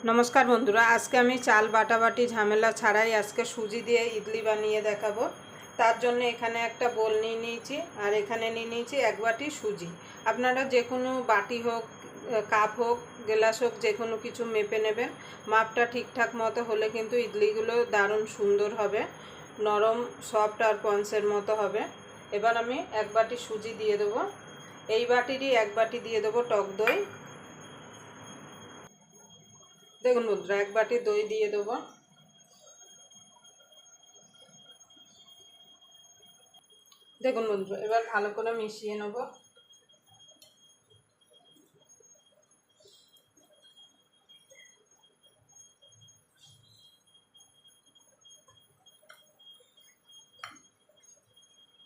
नमस्कार बंधुरा आज के आमी चाल बाटाबाटी झमेला छाड़ाई आज के सूजी दिए इडली बनिए देखाबो। तार जन्य एखाने एकटा बोल निये निয়েছি और एखाने निये निয়েছি एक बाटी सूजी। आपनारा जे कोनो बाटी होक काप होक ग्लास होक जे कोनो किछु मेपे नेबेन। मापटा ठीकठाक मतो होले किन्तु इडलीगुलो दारुण सुंदर होबे, नरम सफ्ट और पन्चेर मतो होबे। एबार आमी एक बाटी सूजी दिए देबो। एई बाटिरই एक बाटी दिए देबो टक दई। देखुन बंधुरा एक बाटी दई दिए देबो। देखुन बंधुरा एबार भालो करे मिशिए नेब।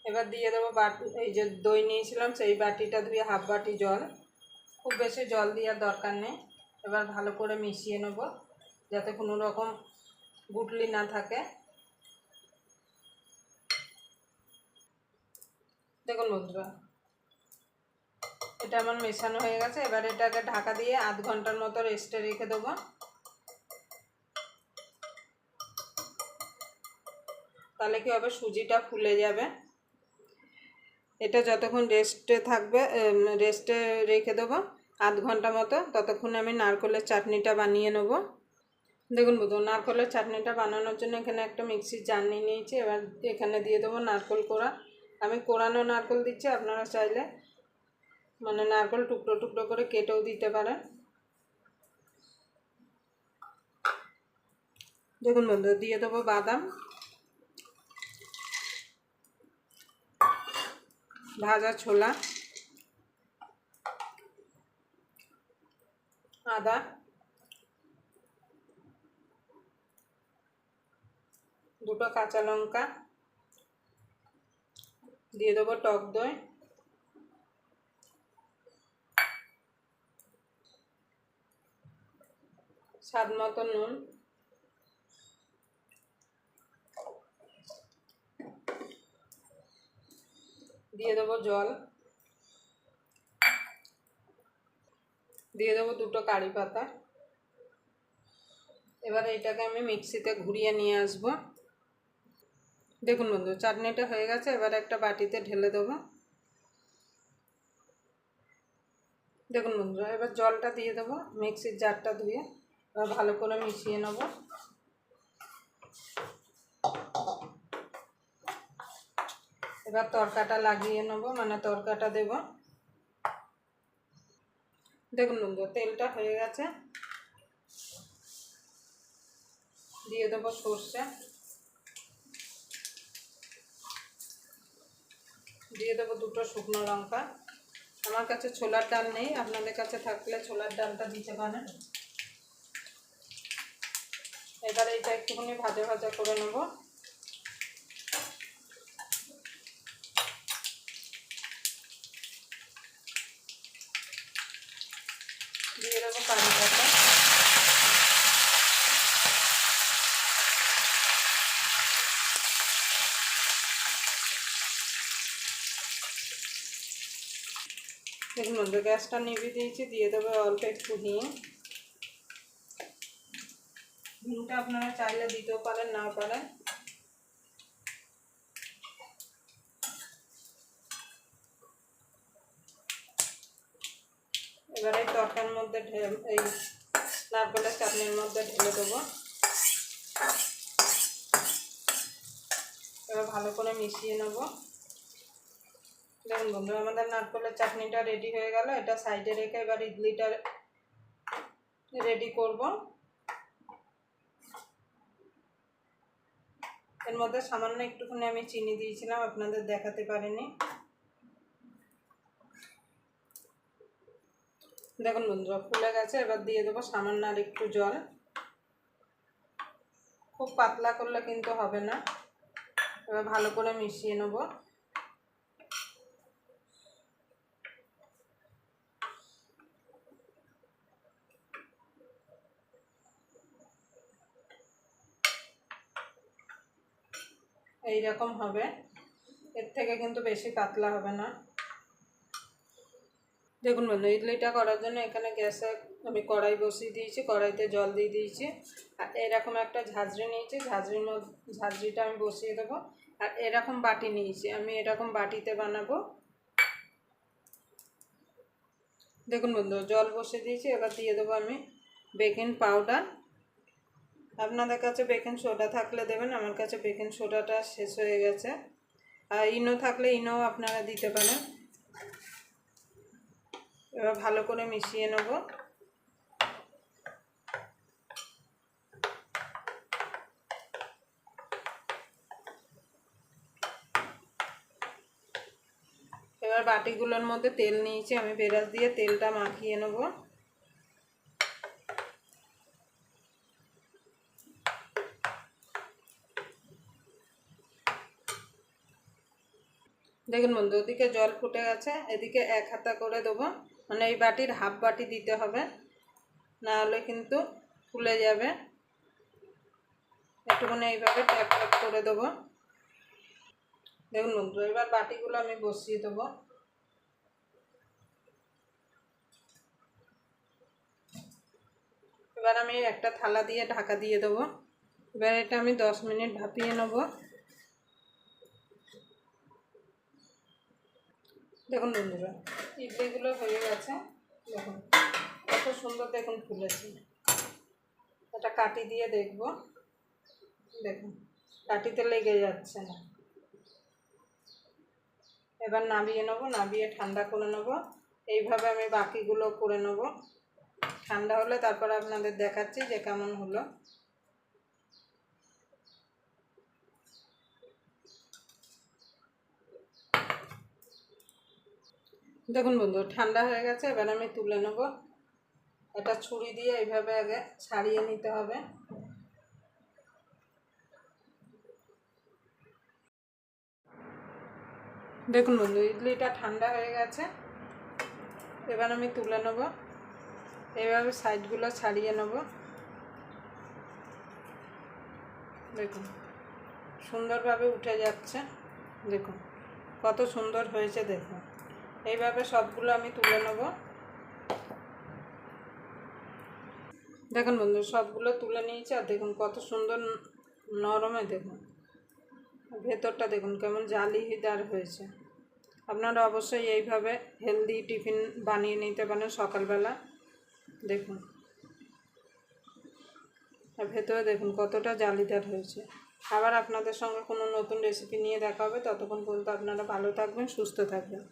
एबार दिए देबो बाटी এই যে দই নিয়েছিলাম সেই বাটিটা ধুয়ে হাফ বাটি জল। খুব বেশি জল দেওয়ার দরকার নেই। এবার ভালো করে মিশিয়ে নেব যাতে কোনো রকম গুটলি না থাকে। দেখুন বন্ধুরা এটা আমার মেশানো হয়ে গেছে। এবার এটাকে ঢাকা দিয়ে আধ ঘন্টার মতো রেস্টে রেখে দেবো। তাহলে কি হবে সুজিটা ফুলে যাবে। এটা যতক্ষণ রেস্টে থাকবে রেস্টে রেখে দেবো আধ ঘন্টা মতো, ততক্ষণে আমি নারকেলের চাটনিটা বানিয়ে নেব। দেখুন বন্ধু নারকেলের চাটনিটা বানানোর জন্য এখানে একটা মিক্সির জার নিয়ে নিয়েছি। এবার এখানে দিয়ে দেবো নারকেল কোড়া। আমি কোড়ানো নারকেল দিচ্ছি, আপনারা চাইলে মানে নারকেল টুকরো টুকরো করে কেটেও দিতে পারেন। দেখুন বন্ধু দিয়ে দেবো বাদাম, ভাজা ছোলা, আদা, দুটো কাঁচা লঙ্কা, দিয়ে দেবো টক দই, স্বাদ মতো নুন, দিয়ে দেবো জল, দিয়ে দেবো দুটো কারি পাতা। এবার এটাকে আমি মিক্সিতে ঘুরিয়ে নিয়ে আসবো। দেখুন বন্ধু চাটনিটা হয়ে গেছে। এবার একটা বাটিতে ঢেলে দেবো। দেখুন বন্ধুরা এবার জলটা দিয়ে দেবো মিক্সির জারটা ধুয়ে। এবার ভালো করে মিশিয়ে নেব। এবার তরকাটা লাগিয়ে নেব, মানে তরকাটা দেব। দেখুন বন্ধু তেলটা হয়ে গেছে। দিয়ে দেবো সর্ষে, দিয়ে দেবো দুটো শুকনো লঙ্কা। আমার কাছে ছোলার ডাল নেই, আপনাদের কাছে থাকলে ছোলার ডালটা দিতে পারেন। এবার এইটা একটুখানি ভাজা ভাজা করে নেব। দিয়ে দেবো কারি পাতা, দেখুন বন্ধু গ্যাসটা নিভিয়ে দিয়েছি। দিয়ে দেবো অল্প একটু হিং। হিংটা আপনারা চাইলে দিতেও পারেন নাও পারেন। এবার এই তরকার মধ্যে এই নারকেলের চাটনির মধ্যে ঢেলে দেবো। এবার ভালো করে মিশিয়ে নেব। দেখুন বন্ধু আমাদের নারকেলের চাটনিটা রেডি হয়ে গেল। এটা সাইডে রেখে এবার ইডলিটা রেডি করব। এর মধ্যে সামান্য একটুখানি আমি চিনি দিয়েছিলাম, আপনাদের দেখাতে পারিনি। দেখুন বন্ধুরা ফুলে গেছে। এবার দিয়ে দেবো সামান্য আর একটু জল। খুব পাতলা করলে কিন্তু হবে না। এবার ভালো করে মিশিয়ে নেব। এই রকম হবে, এর থেকে কিন্তু বেশি পাতলা হবে না। দেখুন বন্ধু ইডলিটা করার জন্য এখানে গ্যাসে আমি কড়াই বসিয়ে দিয়েছি, কড়াইতে জল দিয়ে দিয়েছি। আর এরকম একটা ঝাঁঝরি নিয়েছি, ঝাঁঝরিটা আমি বসিয়ে দেবো। আর এরকম বাটি নিয়েছি, আমি এরকম বাটিতে বানাবো। দেখুন বন্ধু, জল বসিয়ে দিয়েছি। এবার দিয়ে দেবো আমি বেকিং পাউডার। আপনাদের কাছে বেকিং সোডা থাকলে দেবেন, আমার কাছে বেকিং সোডাটা শেষ হয়ে গেছে। আর ইনো থাকলে ইনোও আপনারা দিতে পারেন। এবার ভালো করে মিশিয়ে নেব। এবার বাটিগুলোর মধ্যে তেল নিয়েছি, আমি ব্রাশ দিয়ে তেলটা মাখিয়ে নেব। দেখুন বন্ধু, ওদিকে জল ফুটে গেছে, এদিকে 1 হাতা করে দেবো, মানে এই বাটির হাফ বাটি দিতে হবে, না হলে কিন্তু ফুলে যাবে। একটুখানি এইভাবে ট্যাপ ট্যাপ করে দেবো। দেখুন বন্ধু, এবার বাটিগুলো আমি বসিয়ে দেবো। এবার আমি একটা থালা দিয়ে ঢাকা দিয়ে দেবো। এবার এটা আমি 10 মিনিট ভাপিয়ে নেব। দেখুন বন্ধুরা, ইডলিগুলো হয়ে গেছে। দেখুন কত সুন্দর, দেখুন ফুলেছে। এটা কাটি দিয়ে দেখব। দেখুন কাটিতে লেগে যাচ্ছে না। এবার নামিয়ে নেব, নামিয়ে ঠান্ডা করে নেব। এইভাবে আমি বাকিগুলো করে নেব। ঠান্ডা হলে তারপর আপনাদের দেখাচ্ছি যে কেমন হলো। দেখুন বন্ধু, ঠান্ডা হয়ে গেছে। এবার আমি তুলে নেব। এটা ছুরি দিয়ে এইভাবে আগে ছাড়িয়ে নিতে হবে। দেখুন বন্ধু, ইডলিটা ঠান্ডা হয়ে গেছে। এবার আমি তুলে নেব। এইভাবে সাইডগুলো ছাড়িয়ে নেব। দেখুন সুন্দরভাবে উঠে যাচ্ছে। দেখুন কত সুন্দর হয়েছে। দেখুন এইভাবে সবগুলো আমি তুলে নেব। দেখুন বন্ধু, সবগুলো তুলে নিয়েছি। আর দেখুন কত সুন্দর নরমে, দেখুন ভেতরটা দেখুন কেমন জালিদার হয়েছে। আপনারা অবশ্যই এইভাবে হেলদি টিফিন বানিয়ে নিতে পারেন সকালবেলা। দেখুন আর ভেতরে দেখুন কতটা জালিদার হয়েছে। আবার আপনাদের সঙ্গে কোনো নতুন রেসিপি নিয়ে দেখা হবে। ততক্ষণ পর্যন্ত আপনারা ভালো থাকবেন, সুস্থ থাকবেন।